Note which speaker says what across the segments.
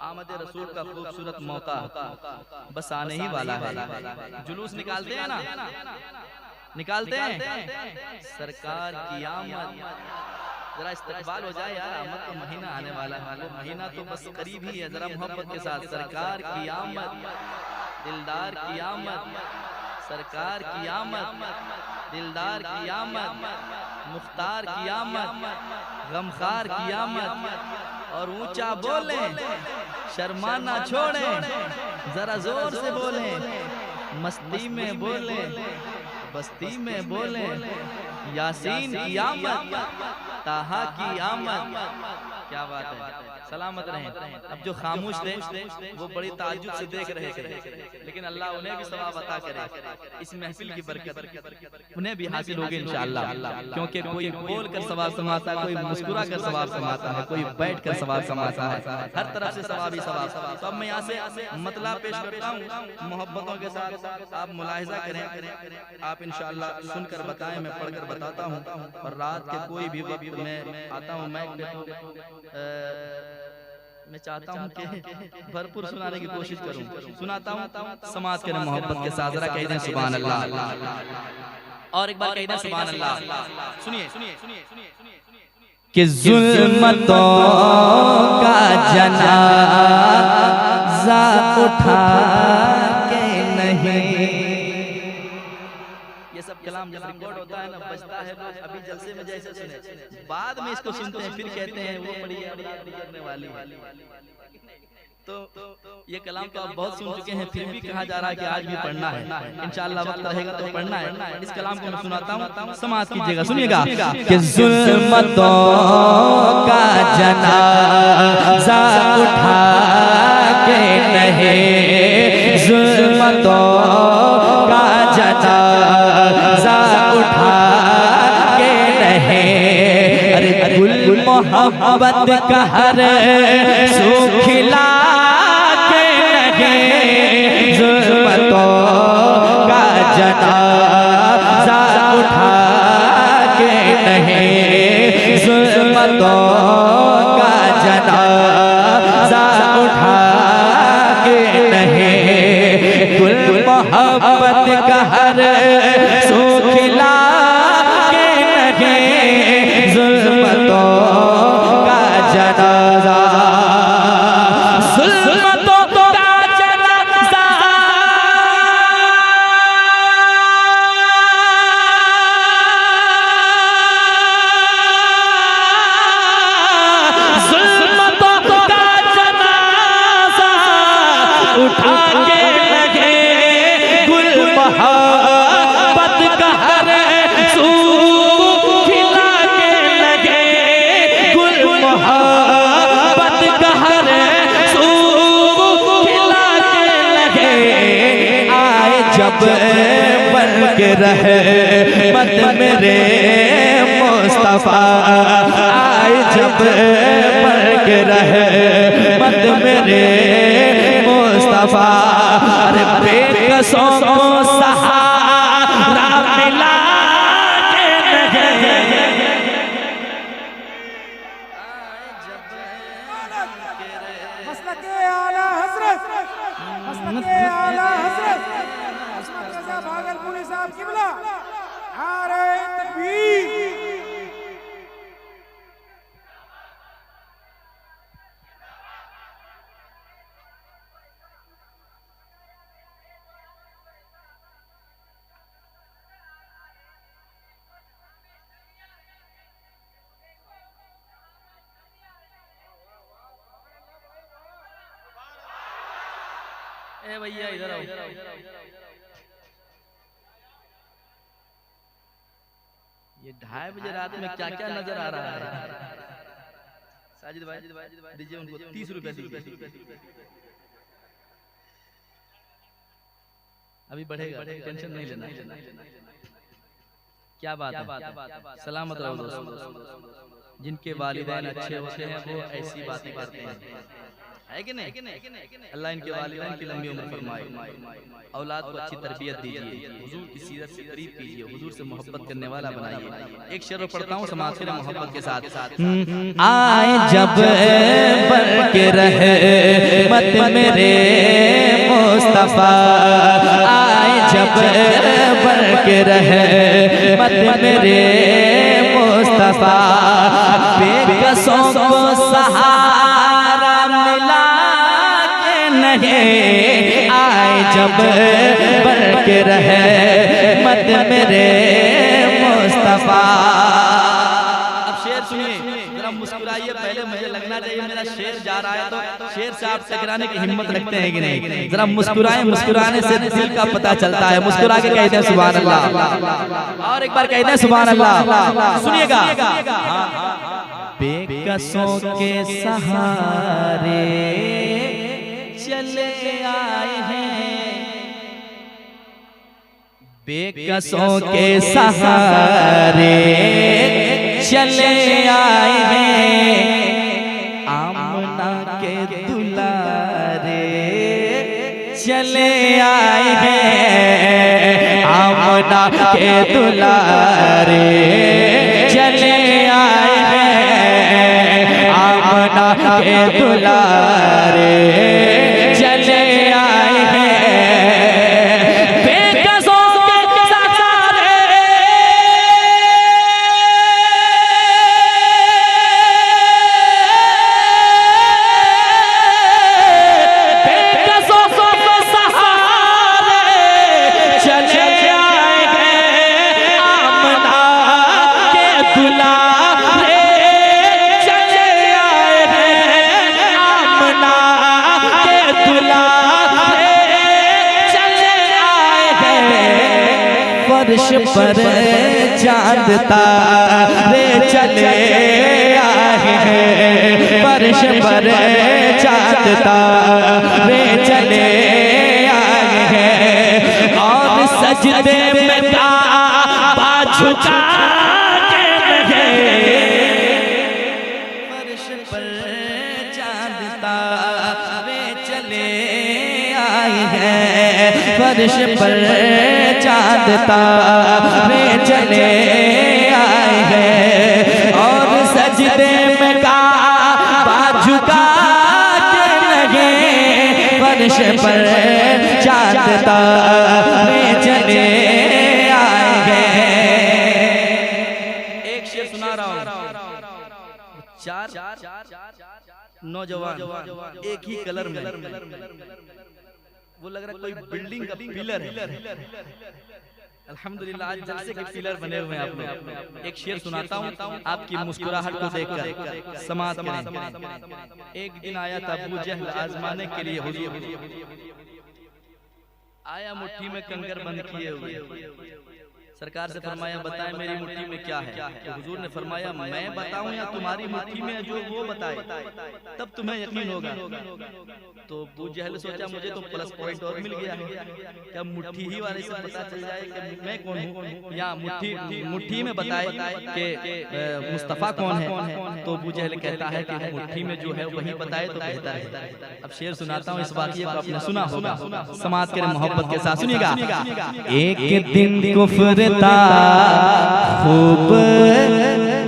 Speaker 1: आमद रसूल का खूबसूरत मौका बस आने ही वाला है। जुलूस निकालते हैं ना, निकालते हैं सरकार की आमद, जरा इस्तकबाल हो जाए यार, आमद का महीना आने वाला है, वो महीना तो बस करीब ही है। जरा मोहब्बत के साथ सरकार की आमद, दिलदार की आमद, सरकार की आमद, दिलदार की आमद, मुख्तार की आमद, गमखार की आमद। और ऊंचा बोले, शर्माना छोड़े, जरा जोर से बोले, मस्ती में बोले, बस्ती में बोले, यासीन की आमद, ताहा की आमद। क्या बात है, सलामत रहें। अब जो खामोश थे वो बड़ी ताज्जुब से देख रहे थे, लेकिन अल्लाह उन्हें भी सवाब अता करे। इस महफिल की बरकत उन्हें भी हासिल होगी इंशाअल्लाह, क्योंकि कोई बोल कर सवाब समाता है, कोई मुस्कुरा कर सवाब समाता है, कोई बैठ कर सवाब समाता है, हर तरफ से सवाब ही सवाब। तो अब मैं यहाँ से मतला पेश करता हूँ मोहब्बतों के साथ, आप मुलाहिजा करें, आप इंशाअल्लाह सुनकर बताएं, मैं पढ़कर बताता हूँ। और रात के कोई भी वक्त में आता हूँ मैं चाहता हूँ कि भरपूर सुनाने की कोशिश करूँ। सुनाता हूँ, समाज करें मोहब्बत के साथ, जरा कह दें सुभान अल्लाह, और एक बार कह दें सुभान अल्लाह। सुनिए कि जुल्मतों का जनाज़ा उठा के नहीं, ये सब कलाम जब रिकॉर्ड होता है ना, बजता है, लोग अभी जलसे में जैसे सुने, बाद में इसको सुनते हैं, फिर कहते हैं वो बड़ी करने वाली। तो ये कलाम तो आप बहुत सुन चुके हैं, फिर भी कहा जा रहा है कि आज भी पढ़ना है। इंशाअल्लाह वक्त रहेगा तो पढ़ना है। इस कलाम को मैं सुनाता हूँ, समाअत कीजिएगा, सुनिएगा कि जुल्मतों का जनाज़ा उठा के नहीं, जुल्मतों का जनाज़ा उठा के नहीं, अरे गुल मोहब्बत का हर सू खिला के नहीं, जुल्मतों का जनाज़ा उठा के नहीं, जुल्मतों का जनाज़ा उठा के नहीं, गुल मोहब्बत का हर सू खिला के नहीं, जुल्मतों का जनाज़ा, जुल्मतों का जनाज़ा, जुल्मतों का जनाज़ा उठा के लगे, गुल मोहब्बत का हर सू खिला के लगे, गुल मोहब्बत का हर सू खिला के लगे, आए जब बन के रहे मत मेरे मुस्तफा, आए जब बन के रहे मत मेरे मुस्तफा, अरे बेकसों को सहारा मिला के नहीं,
Speaker 2: मसलके आला हज़रत, मसलके आला हज़रत अस्मत रज़ा भागलपुरी साहब क़िबला, नारे तकबीर।
Speaker 1: ए भैया इधर आओ, ये 2:30 बजे रात में क्या क्या नजर आ रहा है। साजिद भाई दीजिए उनको 30 रुपए दीजिए, अभी बढ़ेगा, टेंशन नहीं लेना। क्या बात है, सलामत रहो दोस्तों। जिनके वालिदैन अच्छे होते हैं वो ऐसी बातें करते हैं। है कि नहीं? अल्लाह इनके वालिदैन की लंबी उम्र फरमाए, औलाद को अच्छी तरबियत दीजिए, हुजूर की सीरत से करीब कीजिए, हुजूर से मोहब्बत करने वाला बनाइए। एक शेर पढ़ता हूँ समाज के मोहब्बत के साथ।
Speaker 3: आए जब बढ़ के रहे मत मेरे मुस्तफा, आए जब बढ़ के रहे मत मेरे मुस्तफा, बेकसों को सहारा मिला के नहीं, आए जब बढ़ के रहे मत मेरे मुस्तफा।
Speaker 1: अब शेर सुनिए, जरा मुस्कुराइए, पहले मुझे लगना चाहिए मेरा शेर जा रहा है तो शेर से आप टकराने की हिम्मत रखते हैं कि नहीं? जरा मुस्कुराएं, मुस्कुराने से दिल का पता चलता है। मुस्कुरा के कहते हैं सुभान अल्लाह, और एक बार कहते हैं सुभान अल्लाह। सुनिएगा, बेकसों के सहारे चले आए हैं, बेकसों के सहारे चले आए हैं, आमना के दुलारे चले आए हैं, आमना के दुलारे चले आए हैं, आमना के दुलारे चले आए हैं, बेकसों के सहारे फर्श पर चांद तारे चले आए हैं, फर्श पर चांद तारे चले आए हैं, और सजदे में काबा झुका के लगे, फर्श पर चांद तारे चले आए हैं, फर्श पर चांद तारे चले आए हैं, और सजदे में काबा झुका के लगे, फर्श पर चांद तारे चले आए हैं। एक शेर सुना रहा हूँ। चार नौजवान एक ही कलर में, वो लग रहा है कोई बिल्डिंग का पिलर है। अल्हम्दुलिल्लाह आज जलसे के पिलर बने हुए हैं आप लोग। एक शेर सुनाता हूँ, आपकी मुस्कुराहट को देखकर समात करें। एक दिन आया था अबू जहल आजमाने के लिए हुजूर, आया मुट्ठी में कंकर बंद किए हुए, सरकार से फरमाया बताएं मेरी मुट्ठी में क्या है? तो हुजूर ने फरमाया मैं बताऊं या तुम्हारी मुट्ठी में जो वो बताए, तब तुम्हें यकीन होगा। तो अबू जहल सोचा मुझे तो प्लस पॉइंट और मिल गया है, क्या मुट्ठी ही वाले से पता चल जाए कि मैं कौन हूँ, या मुट्ठी में बताए कि मुस्तफ़ा कौन है। तो अबू जहल कहता है कि मुट्ठी में जो है वही बताए तो बेहतर है। अब शेर सुनाता हूँ, इस वाक़ये को आपने सुना होगा, समात के मोहब्बत के साथ सुनिएगा।
Speaker 3: एक दिन कुफ्र था खूब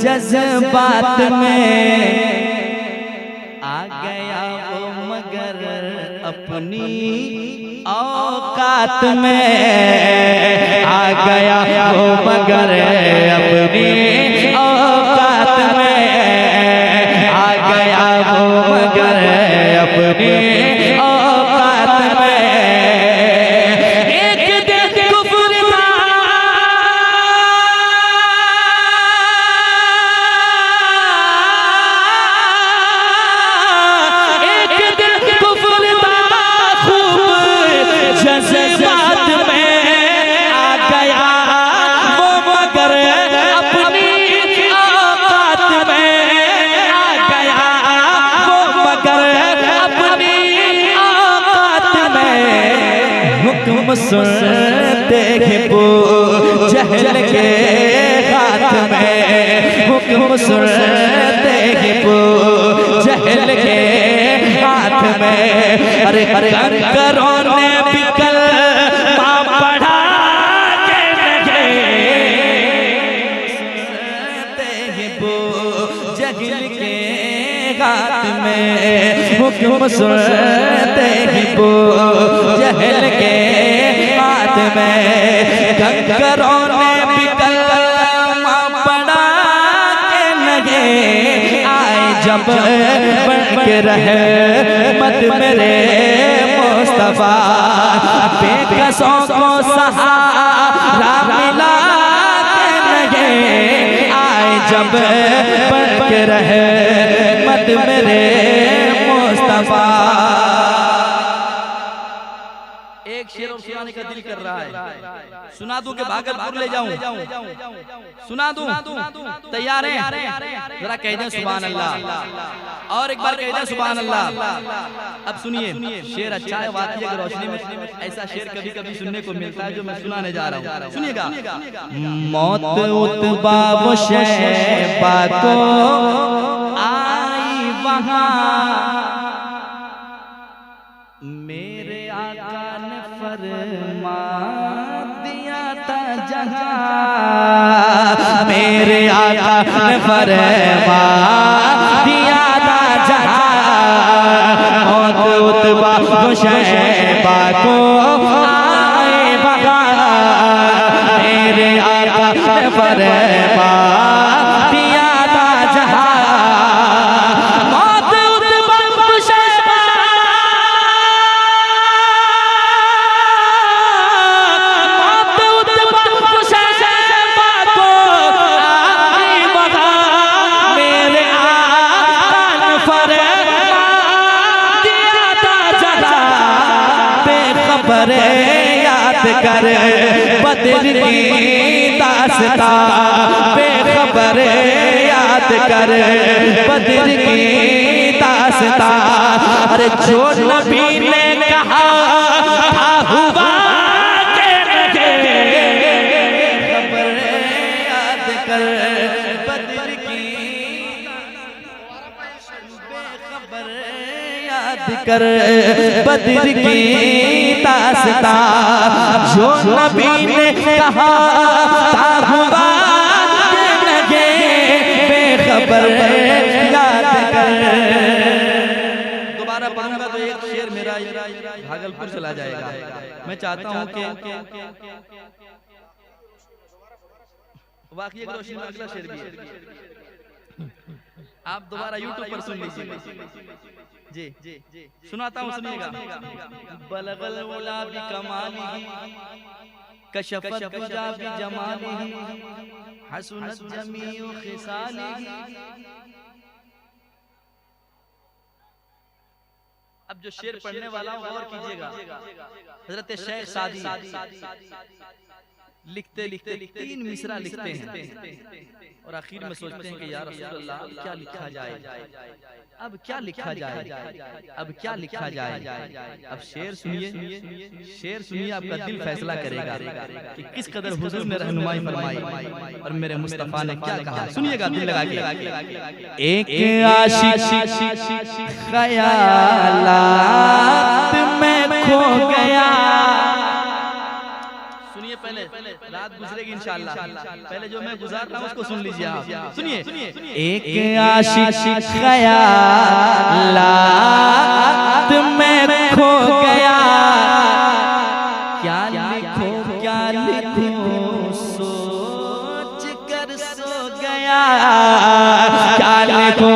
Speaker 3: जज्बात में,
Speaker 1: आ गया वो मगर
Speaker 3: अपनी औकात में, आ गया वो मगर अपनी औकात में, आ गया वो मगर अपनी औकात में। सुनते हैं वो जहल के हाथ में, हुक्म सुनते हैं वो जहल के हाथ में। अरे कंकरों ने भी कलमा पढ़ा के लगे सुनते हैं वो जहल के हाथ में, हुक्म सुनते हैं वो जहल के हाथ में। कंकरों ने भी कलमा पढ़ा के लगे आए जब बन के रहे मत मेरे मुस्तफा। बेकसों को सहारा मिला के लगे आए जब बन के रहे मत मेरे मुस्तफा।
Speaker 1: एक शेर और सुनाने का दिल कर रहा है, सुना दूं कि भागलपुर ले जाऊं? सुना दूं? तैयार हैं? जरा कह दें सुभान अल्लाह, और एक बार कह दें सुभान अल्लाह। अब सुनिए, शेर अच्छा है, वाक़िया की रोशनी में ऐसा शेर कभी कभी सुनने को मिलता है जो मैं सुनाने जा रहा हूँ। सुनिएगा।
Speaker 3: मौत उतबा वो शैबा को आई वहाँ, मेरे आका ने फरमा दिया था जहाँ, मेरे आका ने फरमा दिया था जहाँ। मौत उतबा वो शैबा को आए वहाँ, मेरे आका ने फरमा दिया था जहाँ। मौत उतबा वो शैबा, मौत उतबा वो शैबा को आई वहाँ, मेरे आका ने फरमा दिया था जहाँ। बेखबर याद कर बदर की दास्तां, बेखबर याद कर बदर की दास्तां। अरे जो नबी ने कहा था हुआ के लगे, खबर याद कर बदर की, बेखबर याद कर बदर की दास्तां। जो नबी ने कहा था हुआ के लगे, बेखबर याद कर।
Speaker 1: दोबारा पढ़ूंगा तो एक शेर मेरा भागलपुर चला जाएगा। मैं चाहता हूँ कि वाक़िया की रोशनी में अगला शेर भी है, आप दोबारा YouTube पर सुन लीजिए। जी सुनाता हूँ, सुनिएगा। बलगल उला भी कमालिही, कशफत दुजा भी जमालिही, हसनत जमीउ खिसालिही। अब जो शेर पढ़ने वाला हूँ गौर कीजिएगा। हजरत शेख सादी लिखते लिखते 3 मिसरा लिखते हैं और आखिर में सोचते हैं कि या रसूल अल्लाह क्या लिखा जाए, अब क्या लिखा जाए, अब क्या लिखा जाए। अब शेर सुनिए, शेर सुनिए, आपका दिल फैसला करेगा कि किस कदर हुजूर ने रहनुमाई फरमाई और मेरे मुस्तफा ने क्या कहा। सुनिएगा दिल लगा के।
Speaker 3: एक आशिक ख्यालात में खो गया।
Speaker 1: सुनिए, पहले रात गुजरेगी इंशाअल्लाह, पहले जो मैं गुजार रहा हूँ उसको सुन लीजिए आप। सुनिए।
Speaker 3: एक आशिक ख्यालात में खो गया, क्या लिखूं सोच कर सो गया, क्या लिखूं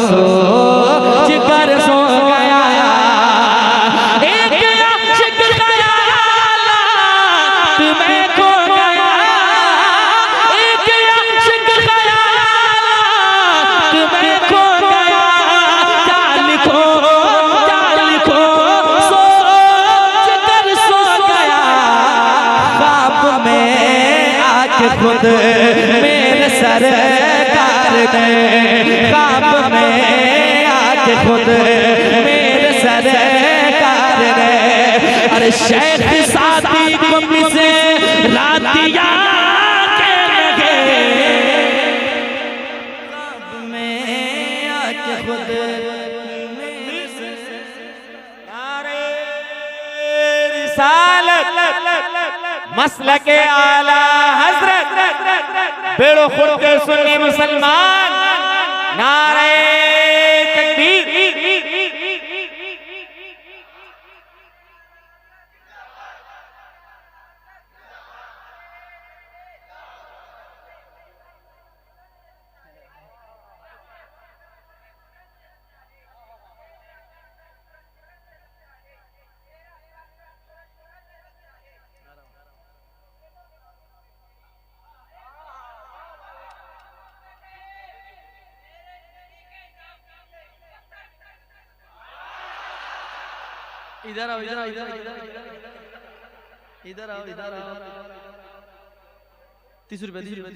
Speaker 3: सोच कर सो गया। खुद मेरे सरकार ने ख्वाब में आके खुद मेरे सरकार ने, अरे शेख सादी को मिसे रातिया के लगे, ख्वाब में आके खुद
Speaker 4: रिसालत मसलके आला हजरत बेड़ो खुद सुन्नी मुसलमान नारे तकबीर।
Speaker 1: इधर आओ, इधर आओ, इधर आओ, इधर आओ, इधर आओ। 30 रुपए, 30 रुपए।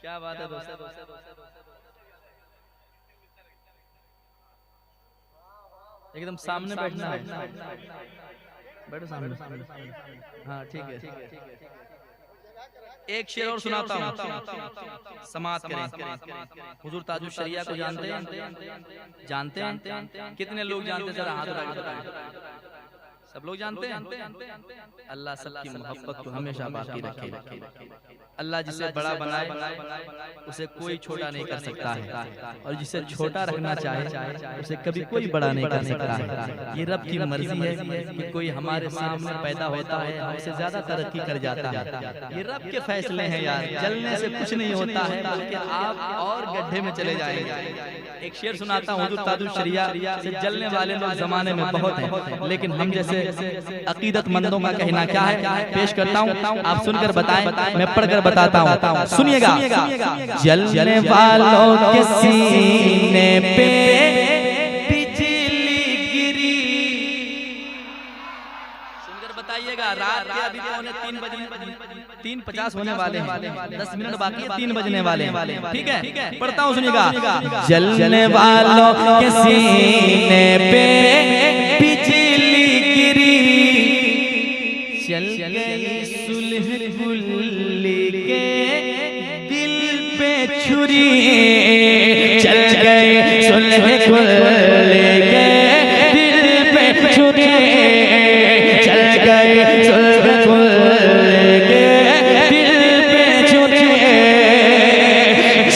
Speaker 1: क्या बात है दोस्त? एकदम सामने बैठना है। बैठो सामने। हाँ ठीक है। एक शेर और सुनाता हूँ, समाअत करें। हुजूर ताजुश शरिया को जानते हैं? जानते हैं? कितने लोग जानते हैं? जरा हाथ उठाएं। सब लोग जानते हैं? अल्लाह सबकी मोहब्बत को हमेशा बाकी रखे। अल्लाह जिसे बड़ा बनाए उसे कोई छोटा नहीं कर सकता है, और जिसे छोटा रखना चाहे उसे कभी कोई बड़ा नहीं कर सकता है। ये रब की मर्जी है कि कोई हमारे सामने पैदा होता है हमसे ज्यादा तरक्की कर जाता है। ये रब के फैसले हैं यार, जलने से कुछ नहीं होता है, बल्कि आप और गड्ढे में चले जाएंगे। एक शेर सुनाता हूँ, हुजूर ताजुश शरिया से जलने वाले लोग जमाने में बहुत हैं, लेकिन हम जैसे अकीदतमंदों का कहना क्या है पेश करता हूँ, आप सुनकर बताएं, मैं पढ़कर बताता हूँ, सुनिएगा।
Speaker 3: जलने वालों के सीने पे बिजली गिरी।
Speaker 1: सुनकर बताइएगा। रात के अभी 3:50 होने वाले हैं, 10 मिनट बाकी है, 3 बजने वाले हैं। ठीक है, पढ़ता हूँ, सुनिएगा।
Speaker 3: जलने वालों के सीने पे बिजली गिरी, चल गई सुलह कुल्ली के दिल पे छुरी, चल गई सुलह कुल्ली के दिल पे छुरी, चल गई सुलह कुल्ली के दिल पे छुरी।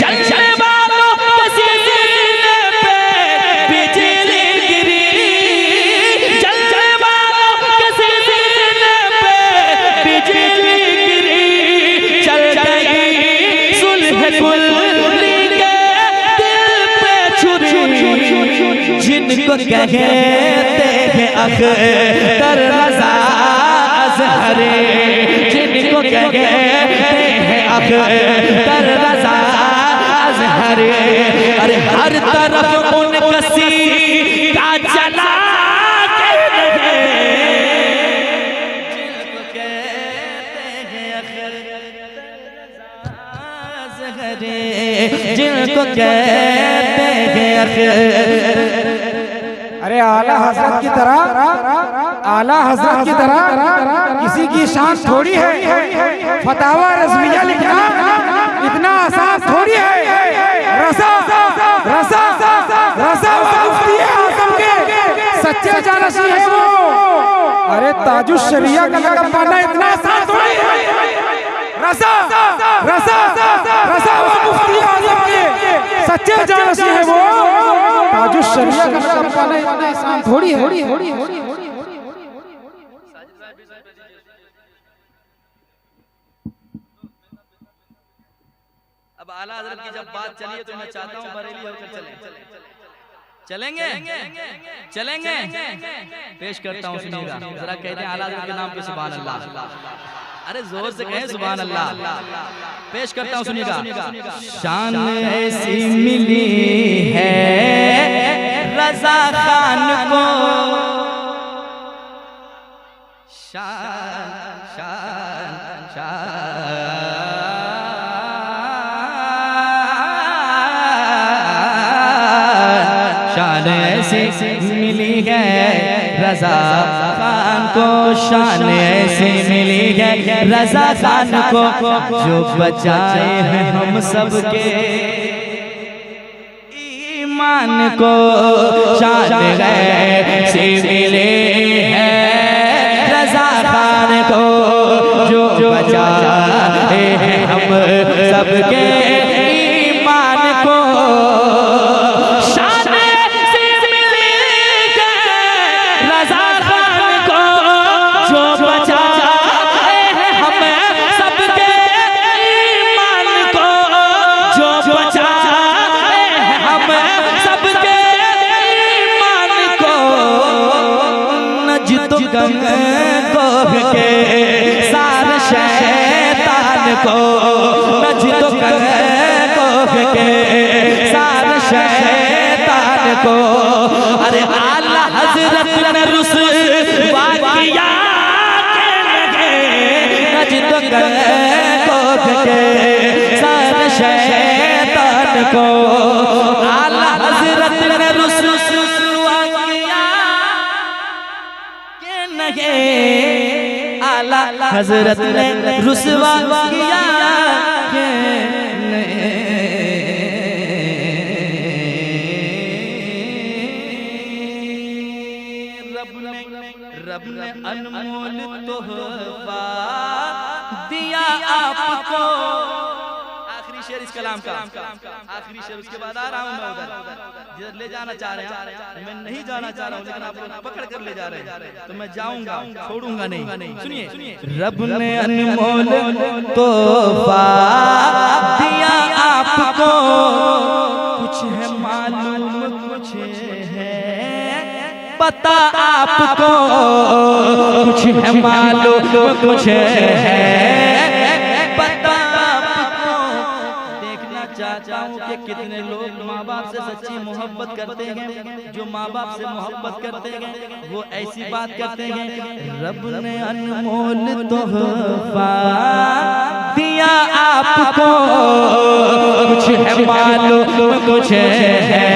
Speaker 3: जलने वालों के सीने पे बिजली गिरी, जलने वालों के सीने पे बिजली गिरी, चल गई सुलह कुल्ली के दिल पे छुरी। जिनको कहते हैं अख्तर रज़ा अज़हरी, जिनको कहते हैं अख्तर रज़ा अज़हरी, अरे हर तरफ उन कसी का जला के रहे, जिनको कहते हैं अख्तर अज़हरी, जिनको कहते हैं अख्तर।
Speaker 2: अरे आला हजरत की तरह, आला हजरत की तरह किसी की शान थोड़ी है। फतावा रज़विया लिखना इतना आसान थोड़ी है। रसा रसा रसा मुफ्ती आज़म के सच्चे जानशी है वो। अरे ताजुश शरिया का लक़ब पाना इतना आसान थोड़ी है। रसा रसा रसा मुफ्ती आज़म के सच्चे जानशी है वो। ताजुश शरिया का लक़ब पाना इतना आसान थोड़ी है।
Speaker 1: अब आला हज़रत की जब बात चली है तो मैं चाहता हूँ बरेली होकर चलेंगे। पेश करता हूँ, सुनिएगा जरा। कहते हैं आला हज़रत के नाम पे सुभान अल्लाह। अरे जोर से कहें सुभान अल्लाह। पेश करता हूँ, सुनिएगा।
Speaker 3: शान ऐसी मिली है रज़ा खान को, शान शान शान शान ऐसी मिली है रज़ा खान को, शान ऐसी मिली है रज़ा खान को, जो बचाए हैं हम सबके ईमान को शान ऐसी मिली है रज़ा खान को, जो बचाए हम सबके ईमान को। शान ऐसी मिली है रज़ा खान को, जो बचाए हम सबके ईमान को, जो बचाए हम सबके ईमान को। नजद गम को के सार शैतान को, नजद गम को के सार शैतान को। अरे आला हजरत ने रुसवा किया के लगे, नजद गम को के सार शैतान को। आला हजरत ने रुसवा किया के लगे, आला हजरत ने रुसवा किया के
Speaker 1: रब ने अनमोल तोहफा दिया आपको। आखिरी शेर इस कलाम का, आखिरी शेर, उसके बाद आ रहा हूँ मैं उधर जिधर ले जाना चाह रहे हैं। मैं नहीं जाना चाह रहा हूँ, लेकिन आप लोग पकड़ कर ले जा रहे हैं, तो मैं जाऊंगा, छोड़ूंगा नहीं। सुनिए,
Speaker 3: रब ने अनमोल तोहफा दिया आपको, कुछ है मालूम कुछ है पता आपको, कुछ है मालूम कुछ है पता आपको। देखना चाहता हूँ कि कितने लोग माँ बाप से सच्ची मोहब्बत करते हैं, जो माँ बाप से मोहब्बत करते हैं वो ऐसी बात करते हैं। रब ने अनमोल तोहफा दिया आपको, कुछ है मालूम कुछ है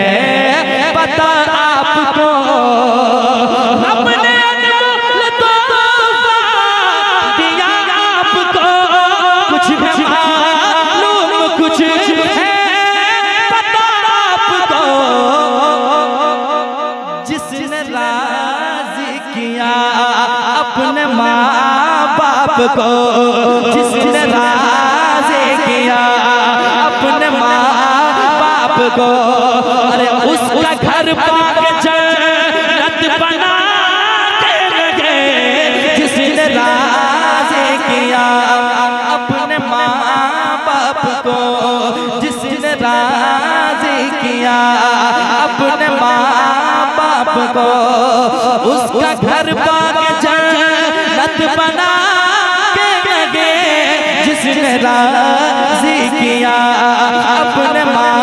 Speaker 3: पता आपको। रब ने अनमोल तोहफा दिया आपको, कुछ है मालूम कुछ है पता आपको। जिसने राजी किया अपने माँ बाप को, जिसने राजी किया अपने माँ बाप को। अरे उसका घर पाके जन्नत बना के लगे, जिसने राजी किया अपने माँ बाप को, जिसने राजी किया अपने माँ बाप को। उसका घर पाके जन्नत बना के लगे, जिसने राजी किया अपने माँ